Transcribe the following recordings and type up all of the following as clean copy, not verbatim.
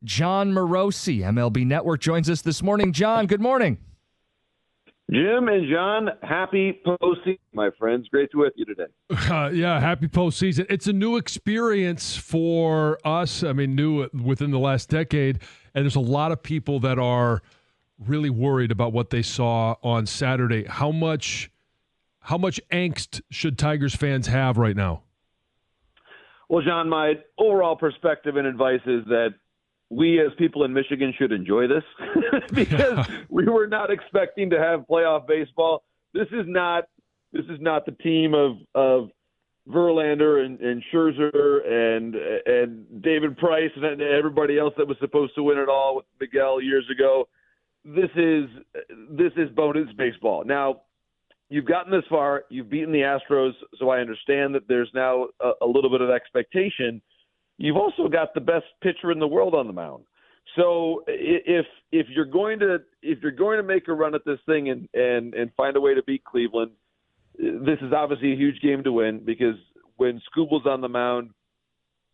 John Morosi, MLB Network, joins us this morning. John, good morning. Jim and John, happy postseason, my friends. Great to be with you today. Yeah, happy postseason. It's a new experience for us. I mean, new within the last decade, and there's a lot of people that are really worried about what they saw on Saturday. How much angst should Tigers fans have right now? Well, John, my overall perspective and advice is that we as people in Michigan should enjoy this because we were not expecting to have playoff baseball. This is not the team of Verlander and Scherzer and David Price and everybody else that was supposed to win it all with Miguel years ago. This is bonus baseball. Now, you've gotten this far. You've beaten the Astros, so I understand that there's now a little bit of expectation. You've also got the best pitcher in the world on the mound. So if you're going to make a run at this thing and find a way to beat Cleveland, this is obviously a huge game to win because when Skubal's on the mound,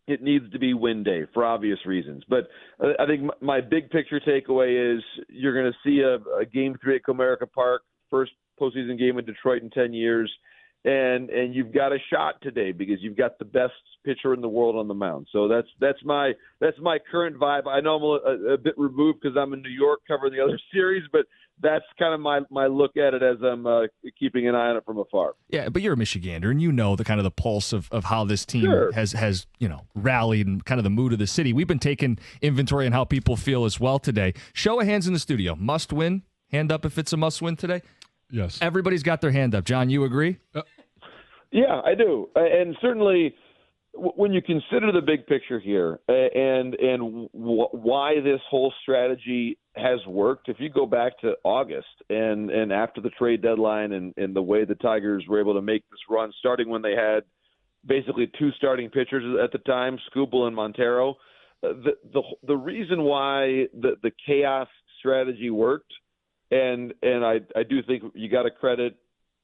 it needs to be win day for obvious reasons. But I think my big picture takeaway is you're going to see a Game 3 at Comerica Park, first postseason game in Detroit in 10 years, and you've got a shot today because you've got the best pitcher in the world on the mound. So that's my current vibe. I know I'm a bit removed because I'm in New York covering the other series, but that's kind of my look at it as I'm keeping an eye on it from afar. Yeah, but you're a Michigander, and you know the kind of the pulse of how this team has rallied and kind of the mood of the city. We've been taking inventory on how people feel as well today. Show of hands in the studio. Must win. Hand up if it's a must win today. Yes. Everybody's got their hand up. John, you agree? Yeah, I do. And certainly when you consider the big picture here and why this whole strategy has worked, if you go back to August and after the trade deadline and the way the Tigers were able to make this run, starting when they had basically two starting pitchers at the time, Skubal and Montero, the reason why the chaos strategy worked, and I do think you got to credit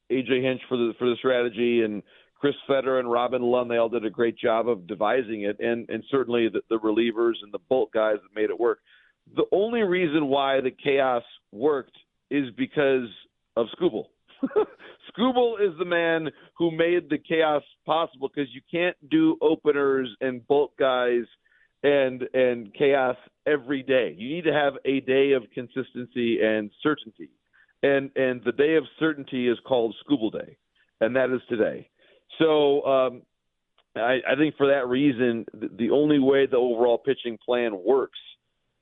A.J. Hinch for the strategy, and Chris Fetter and Robin Lund, they all did a great job of devising it, and certainly the relievers and the bulk guys that made it work. The only reason why the chaos worked is because of Skubal. Skubal is the man who made the chaos possible because you can't do openers and bulk guys and chaos every day. You need to have a day of consistency and certainty. And the day of certainty is called Skubal Day, and that is today. So I think for that reason, the only way the overall pitching plan works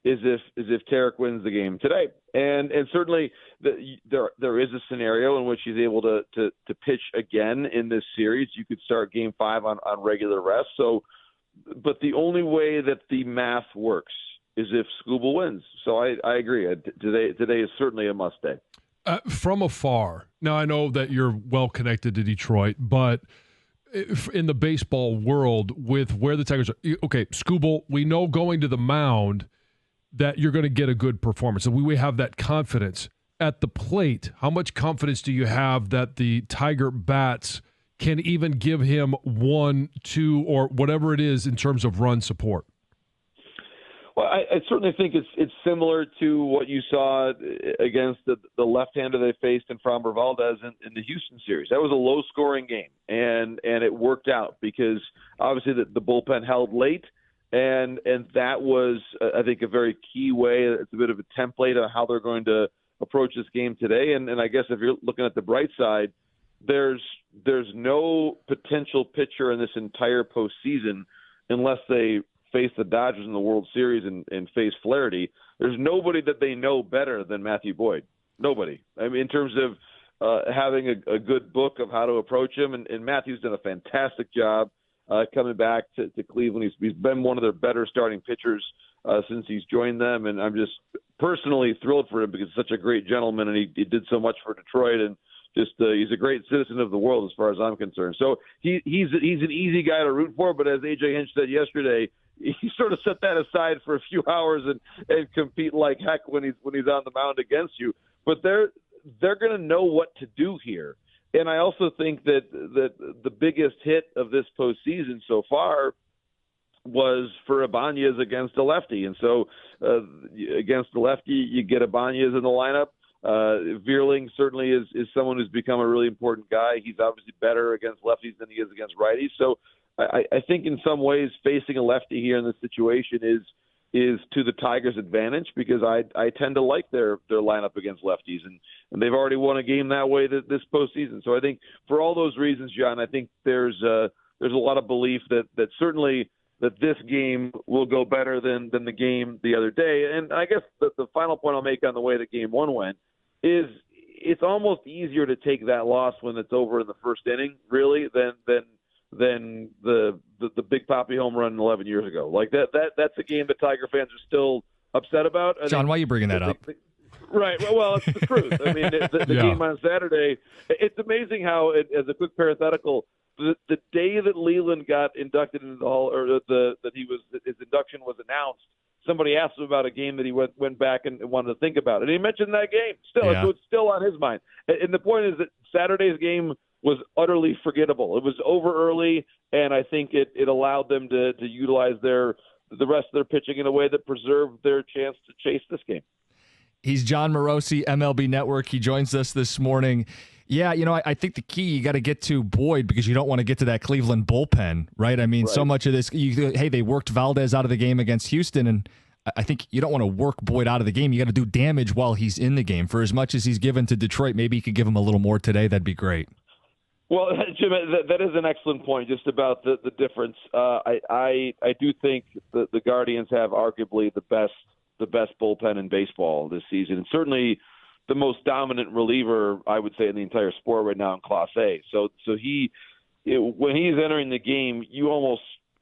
is if Tarek wins the game today. And certainly there is a scenario in which he's able to pitch again in this series. You could start Game 5 on regular rest. So, but the only way that the math works is if Skubal wins. So I agree. Today is certainly a must day. From afar, now I know that you're well connected to Detroit, but in the baseball world, with where the Tigers are, okay, Skubal, we know going to the mound that you're going to get a good performance, and we have that confidence. At the plate, how much confidence do you have that the Tiger bats can even give him 1, 2, or whatever it is in terms of run support? Well, I certainly think it's similar to what you saw against the left-hander they faced in Framber Valdez in the Houston series. That was a low-scoring game, and it worked out because obviously the bullpen held late, and that was, I think, a very key way. It's a bit of a template on how they're going to approach this game today. And I guess if you're looking at the bright side, there's no potential pitcher in this entire postseason unless they face the Dodgers in the World Series and face Flaherty. There's nobody that they know better than Matthew Boyd. Nobody. I mean, in terms of having a good book of how to approach him, and Matthew's done a fantastic job coming back to Cleveland. He's been one of their better starting pitchers since he's joined them, and I'm just personally thrilled for him because he's such a great gentleman, and he did so much for Detroit, and just he's a great citizen of the world as far as I'm concerned. So he's an easy guy to root for, but as A.J. Hinch said yesterday, he sort of set that aside for a few hours and compete like heck when he's on the mound against you. But they're going to know what to do here. And I also think that the biggest hit of this postseason so far was for Ibanez against a lefty. And so against the lefty, you get Ibanez in the lineup. Vierling certainly is someone who's become a really important guy. He's obviously better against lefties than he is against righties. So I think in some ways facing a lefty here in this situation is to the Tigers' advantage, because I tend to like their lineup against lefties, and they've already won a game that way this postseason. So I think for all those reasons, John, I think there's a lot of belief that certainly that this game will go better than the game the other day. And I guess the final point I'll make on the way that game one went is it's almost easier to take that loss when it's over in the first inning, really, than the Big Papi home run 11 years ago. Like that's a game that Tiger fans are still upset about. John, why are you bringing that up? Right. Well, it's the truth. I mean, the game on Saturday, it's amazing how, as a quick parenthetical, the day that Leland got inducted into the Hall, or his induction was announced, somebody asked him about a game that he went back and wanted to think about, and he mentioned that game. Still, so it's still on his mind. And the point is that Saturday's game was utterly forgettable. It was over early, and I think it allowed them to utilize the rest of their pitching in a way that preserved their chance to chase this game. He's Jon Morosi, MLB Network. He joins us this morning. Yeah, I think the key, you got to get to Boyd, because you don't want to get to that Cleveland bullpen, right? I mean, so much of this, they worked Valdez out of the game against Houston, and I think you don't want to work Boyd out of the game. You got to do damage while he's in the game. For as much as he's given to Detroit, maybe you could give him a little more today. That'd be great. Well, Jim, that is an excellent point, just about the difference. I do think the Guardians have arguably the best bullpen in baseball this season, and certainly the most dominant reliever, I would say, in the entire sport right now in Class A. So when he's entering the game, it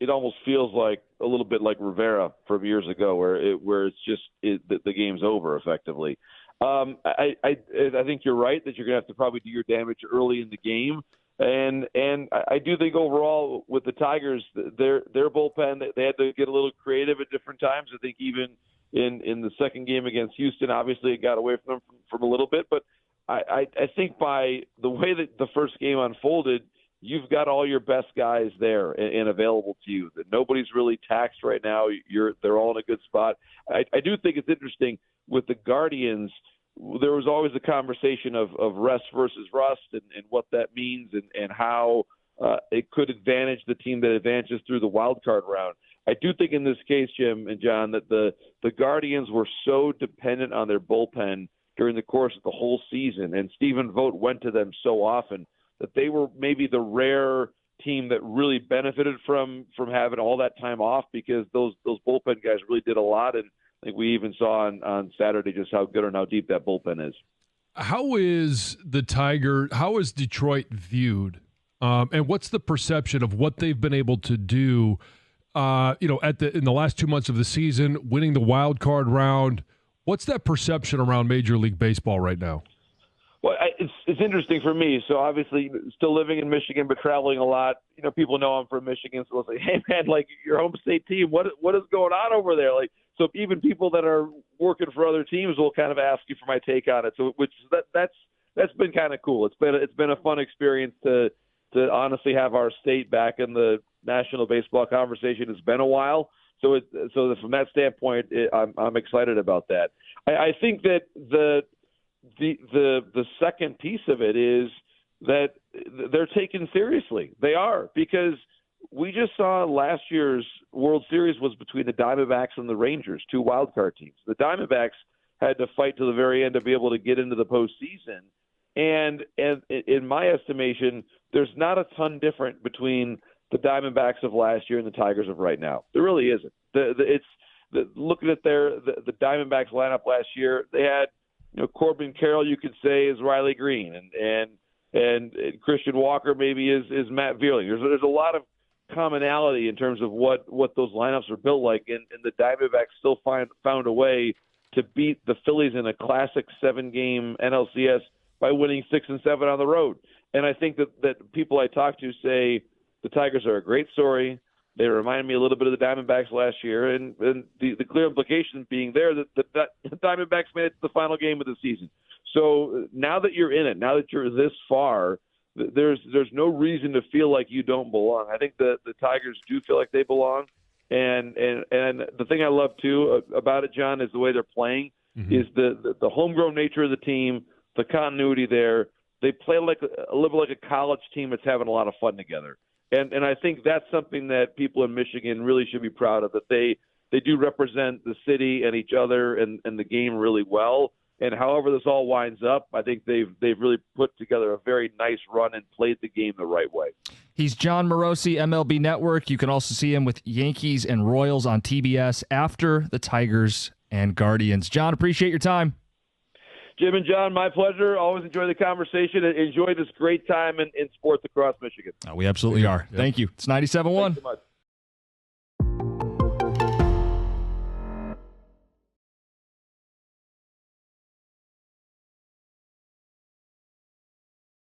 almost feels like a little bit like Rivera from years ago, where it's just the game's over effectively. I think you're right that you're going to have to probably do your damage early in the game. And I do think overall with the Tigers, their bullpen, they had to get a little creative at different times. I think even in the second game against Houston, obviously it got away from them from a little bit. But I think by the way that the first game unfolded, you've got all your best guys there and available to you. That nobody's really taxed right now. They're all in a good spot. I do think it's interesting with the Guardians. There was always a conversation of rest versus rust and what that means and how it could advantage the team that advances through the wild card round. I do think in this case, Jim and John, that the Guardians were so dependent on their bullpen during the course of the whole season, and Stephen Vogt went to them so often, that they were maybe the rare team that really benefited from having all that time off, because those bullpen guys really did a lot. And I think we even saw on Saturday just how good and how deep that bullpen is. How is Detroit viewed? And what's the perception of what they've been able to do, in the last 2 months of the season, winning the wild card round? What's that perception around Major League Baseball right now? Well, it's interesting for me. So obviously, still living in Michigan, but traveling a lot. People know I'm from Michigan, so they'll say, "Hey, man, like your home state team, what is going on over there?" Like, so even people that are working for other teams will kind of ask you for my take on it. So that's been kind of cool. It's been a fun experience to honestly have our state back in the national baseball conversation. It's been a while, so from that standpoint, I'm excited about that. I think that the second piece of it is that they're taken seriously. They are, because we just saw last year's World Series was between the Diamondbacks and the Rangers, two wild card teams. The Diamondbacks had to fight to the very end to be able to get into the postseason. And in my estimation, there's not a ton different between the Diamondbacks of last year and the Tigers of right now. There really isn't. Looking at the Diamondbacks lineup last year, they had Corbin Carroll, you could say, is Riley Green, and Christian Walker maybe is Matt Vierling. There's a lot of commonality in terms of what those lineups are built like, and the Diamondbacks still found a way to beat the Phillies in a classic 7-game NLCS by winning 6 and 7 on the road. And I think that people I talk to say the Tigers are a great story. They remind me a little bit of the Diamondbacks last year, and the clear implication being there that the Diamondbacks made it to the final game of the season. So now that you're in it, now that you're this far, there's no reason to feel like you don't belong. I think the Tigers do feel like they belong, And the thing I love too about it, John, is the way they're playing. Is the homegrown nature of the team, the continuity there. They play a little like a college team that's having a lot of fun together. And I think that's something that people in Michigan really should be proud of, that they do represent the city and each other and the game really well. And however this all winds up, I think they've really put together a very nice run and played the game the right way. He's Jon Morosi, MLB Network. You can also see him with Yankees and Royals on TBS after the Tigers and Guardians. John, appreciate your time. Jim and John, my pleasure. Always enjoy the conversation and enjoy this great time in sports across Michigan. We absolutely are. Yeah. Thank you. It's 97.1. Thanks so much.